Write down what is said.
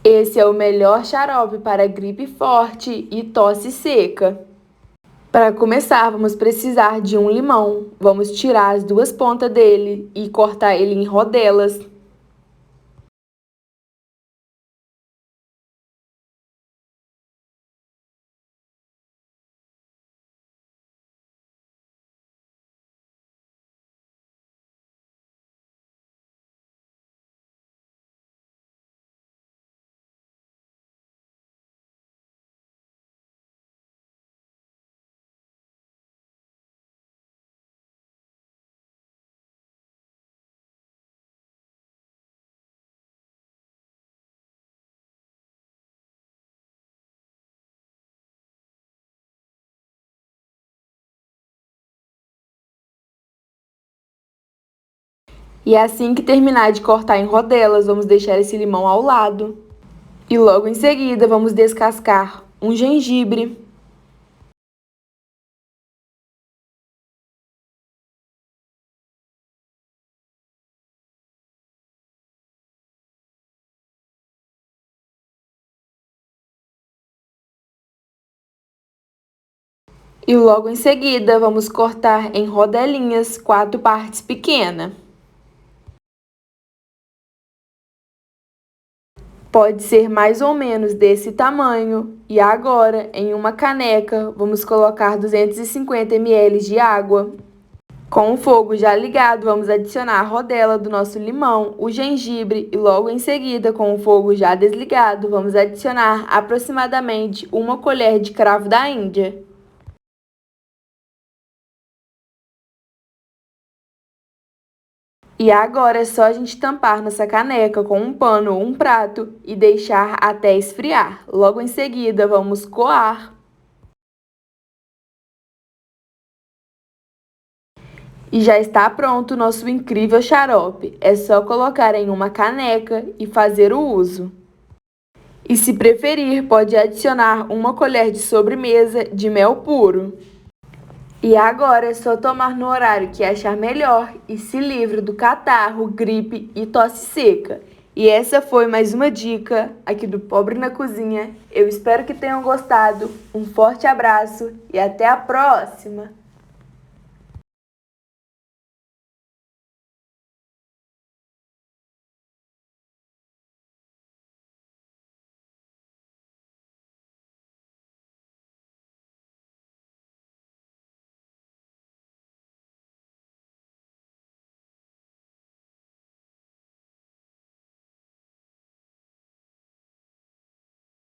Esse é o melhor xarope para gripe forte e tosse seca. Para começar, vamos precisar de um limão. Vamos tirar as duas pontas dele e cortar ele em rodelas. E assim que terminar de cortar em rodelas, vamos deixar esse limão ao lado. E logo em seguida, vamos descascar um gengibre. E logo em seguida, vamos cortar em rodelinhas 4 partes pequenas. Pode ser mais ou menos desse tamanho. E agora, em uma caneca, vamos colocar 250 ml de água. Com o fogo já ligado, vamos adicionar a rodela do nosso limão, o gengibre e logo em seguida, com o fogo já desligado, vamos adicionar aproximadamente 1 colher de cravo da Índia. E agora é só a gente tampar nossa caneca com um pano ou um prato e deixar até esfriar. Logo em seguida, vamos coar. E já está pronto o nosso incrível xarope. É só colocar em uma caneca e fazer o uso. E se preferir, pode adicionar 1 colher de sobremesa de mel puro. E agora é só tomar no horário que achar melhor e se livre do catarro, gripe e tosse seca. E essa foi mais uma dica aqui do Pobre na Cozinha. Eu espero que tenham gostado. Um forte abraço e até a próxima!